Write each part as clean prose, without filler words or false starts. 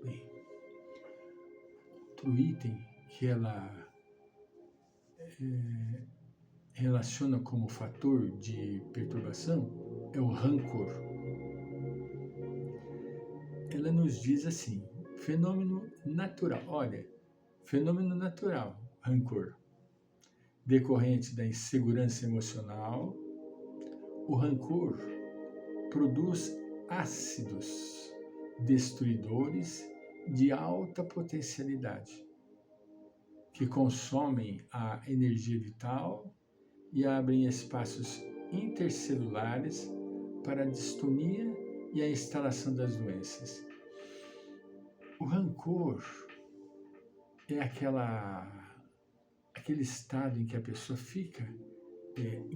bem. Outro item que ela relaciona como fator de perturbação é o rancor. Ela nos diz assim, fenômeno natural, olha, fenômeno natural, rancor, decorrente da insegurança emocional. O rancor produz ácidos destruidores de alta potencialidade, que consomem a energia vital e abrem espaços intercelulares para a distonia e a instalação das doenças. O rancor é aquele estado em que a pessoa fica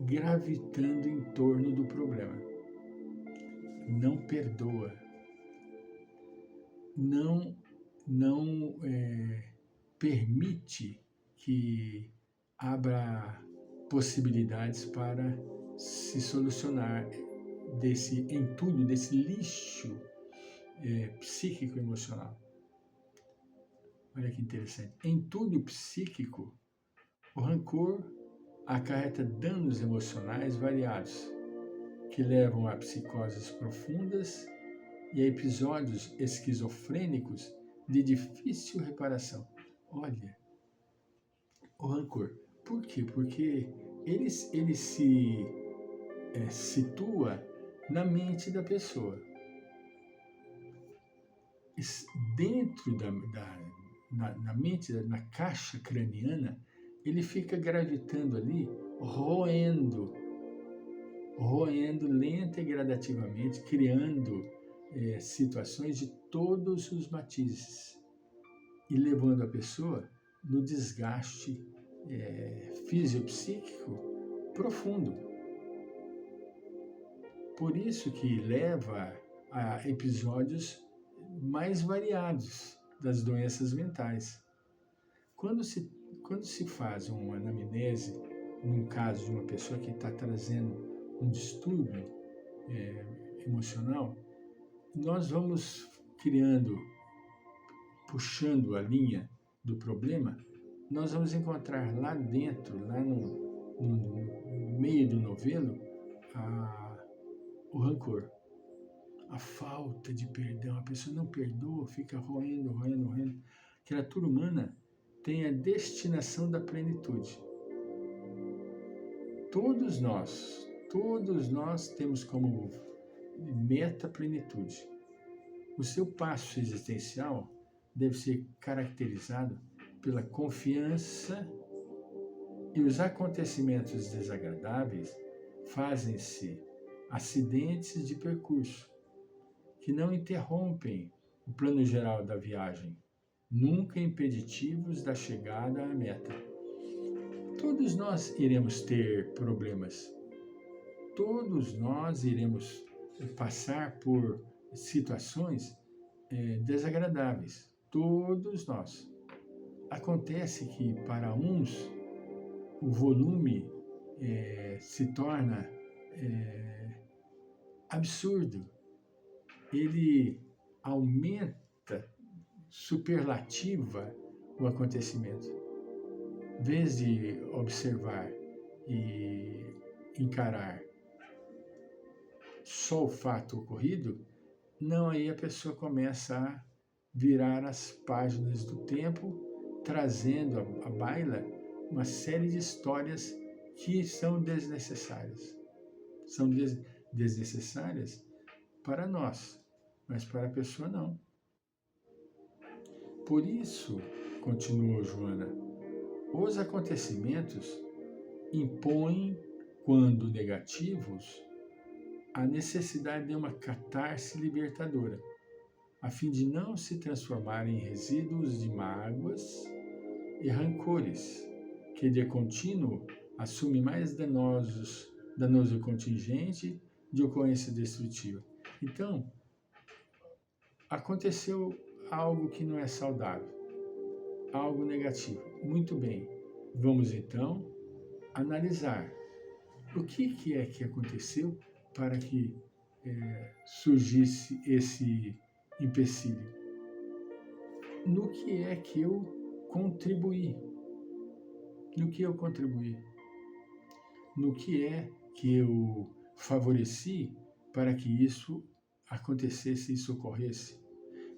gravitando em torno do problema. Não perdoa. Não permite que abra possibilidades para se solucionar desse entulho, desse lixo psíquico-emocional. Olha que interessante. Entulho psíquico, o rancor acarreta danos emocionais variados, que levam a psicoses profundas e a episódios esquizofrênicos de difícil reparação. Olha, o rancor. Por quê? Porque ele se situa na mente da pessoa. Dentro na mente, na caixa craniana, ele fica gravitando ali, roendo lenta e gradativamente, criando situações de todos os matizes e levando a pessoa no desgaste fisiopsíquico profundo. Por isso que leva a episódios mais variados das doenças mentais. Quando se faz uma anamnese, num caso de uma pessoa que está trazendo um distúrbio emocional, nós vamos puxando a linha do problema, nós vamos encontrar lá dentro, lá no meio do novelo, o rancor. A falta de perdão, a pessoa não perdoa, fica roendo. A criatura humana tem a destinação da plenitude. Todos nós temos como meta a plenitude. O seu passo existencial deve ser caracterizado pela confiança, e os acontecimentos desagradáveis fazem-se acidentes de percurso que não interrompem o plano geral da viagem, nunca impeditivos da chegada à meta. Todos nós iremos ter problemas, todos nós iremos passar por situações desagradáveis, todos nós. Acontece que para uns o volume se torna absurdo, ele aumenta, superlativa o acontecimento. Em vez de observar e encarar só o fato ocorrido, não, aí a pessoa começa a virar as páginas do tempo, trazendo à baila uma série de histórias que são desnecessárias. São desnecessárias para nós, mas para a pessoa não. Por isso, continuou Joana, os acontecimentos impõem, quando negativos, a necessidade de uma catarse libertadora, a fim de não se transformarem em resíduos de mágoas e rancores, que de contínuo assume mais danoso contingente de ocorrência destrutiva. Então, aconteceu algo que não é saudável, algo negativo. Muito bem, vamos então analisar o que é que aconteceu para que surgisse esse empecilho. no que é que eu contribuí, no que eu contribuí, no que é que eu favoreci para que isso acontecesse, isso ocorresse.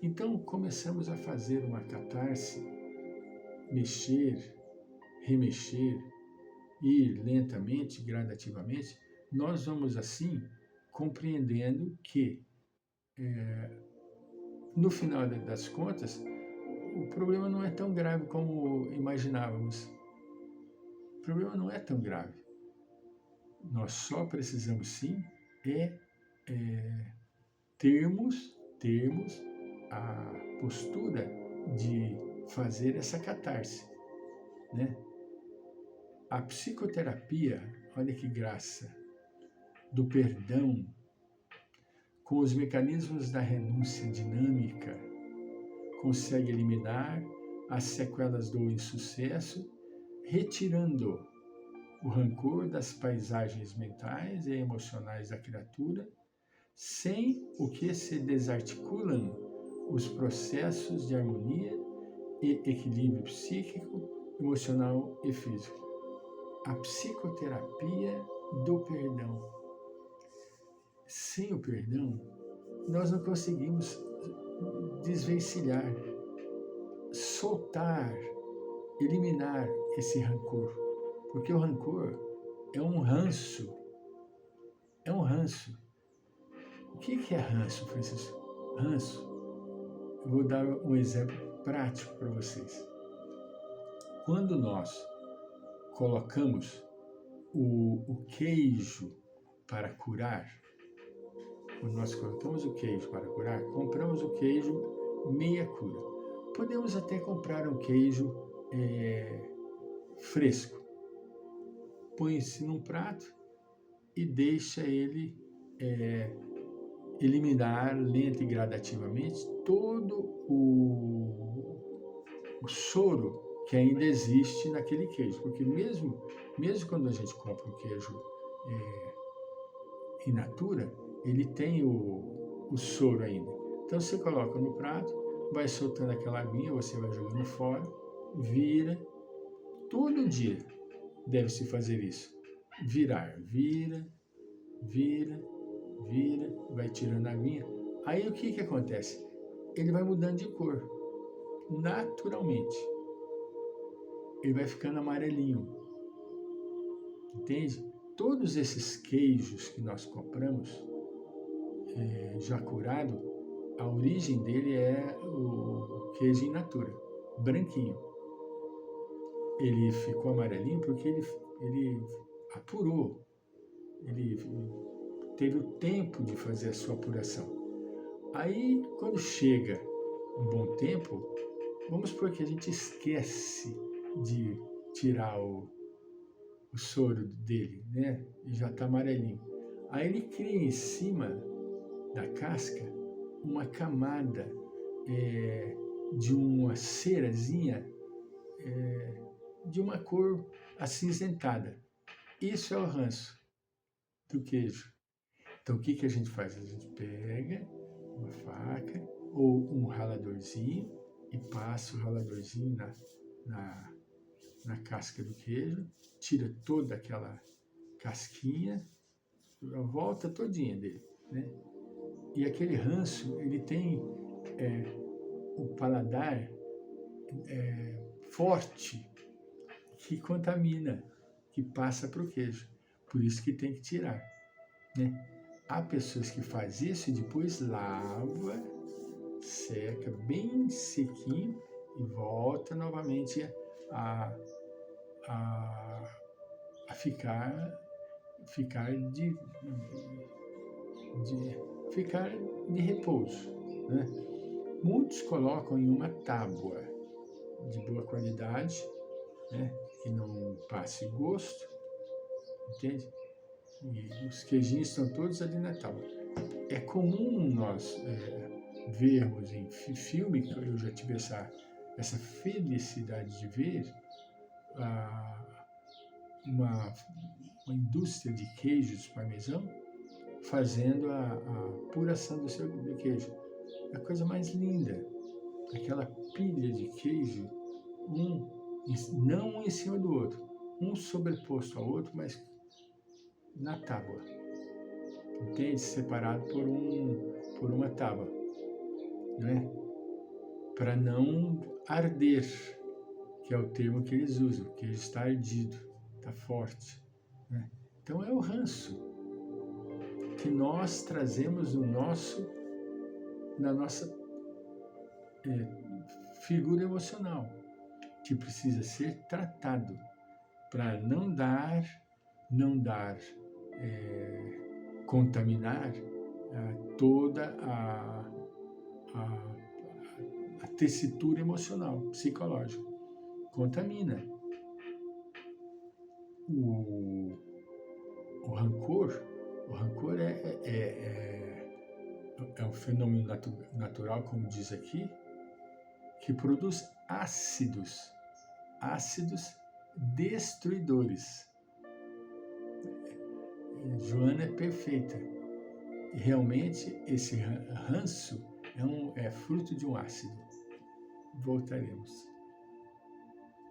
Então começamos a fazer uma catarse, mexer, remexer, ir lentamente, gradativamente. Nós vamos assim compreendendo que, no final das contas, o problema não é tão grave como imaginávamos. O problema não é tão grave. Nós só precisamos sim termos a postura de fazer essa catarse, né? A psicoterapia, olha que graça, do perdão, com os mecanismos da renúncia dinâmica, consegue eliminar as sequelas do insucesso, retirando o rancor das paisagens mentais e emocionais da criatura, sem o que se desarticulam os processos de harmonia e equilíbrio psíquico, emocional e físico. A psicoterapia do perdão. Sem o perdão, nós não conseguimos desvencilhar, soltar, eliminar esse rancor. Porque o rancor é um ranço. É um ranço. O que é ranço, Francisco? Ranço. Eu vou dar um exemplo prático para vocês. Quando nós colocamos o queijo para curar, quando nós colocamos o queijo para curar, compramos o queijo meia cura. Podemos até comprar um queijo fresco. Põe-se num prato e deixa ele eliminar lenta e gradativamente todo o soro que ainda existe naquele queijo. Porque mesmo quando a gente compra um queijo in natura, ele tem o soro ainda. Então você coloca no prato, vai soltando aquela aguinha, você vai jogando fora, vira. Todo dia deve-se fazer isso. Virar, vira, vai tirando a aguinha. Aí o que acontece? Ele vai mudando de cor, naturalmente. Ele vai ficando amarelinho. Entende? Todos esses queijos que nós compramos, já curado, a origem dele é o queijo in natura, branquinho. Ele ficou amarelinho porque ele apurou, ele teve o tempo de fazer a sua apuração. Aí, quando chega um bom tempo, vamos supor que a gente esquece de tirar o soro dele, né? E já está amarelinho. Aí ele cria em cima da casca uma camada de uma cerazinha de uma cor acinzentada. Isso é o ranço do queijo. Então o que a gente faz? A gente pega uma faca ou um raladorzinho e passa o raladorzinho na casca do queijo, tira toda aquela casquinha, a volta todinha dele, né? E aquele ranço, ele tem o paladar forte, que contamina, que passa para o queijo. Por isso que tem que tirar, né? Há pessoas que fazem isso e depois lava, seca bem sequinho e volta novamente a ficar de repouso, né? Muitos colocam em uma tábua de boa qualidade, né? Que não passe gosto, entende? E os queijinhos estão todos ali na tábua. É comum nós vermos em filme, eu já tive essa felicidade de ver uma indústria de queijos parmesão fazendo a apuração do queijo. É a coisa mais linda. aquela pilha de queijo, não um em cima do outro, um sobreposto ao outro, mas na tábua, entende? Separado por uma tábua, né? Para não arder, que é o termo que eles usam, que está ardido, está forte, né? Então é o ranço que nós trazemos na nossa figura emocional, que precisa ser tratado para não dar contaminar toda a tessitura emocional, psicológica. Contamina. O rancor é um fenômeno natural, como diz aqui, que produz ácidos destruidores. Joana é perfeita. E realmente esse ranço é fruto de um ácido. Voltaremos.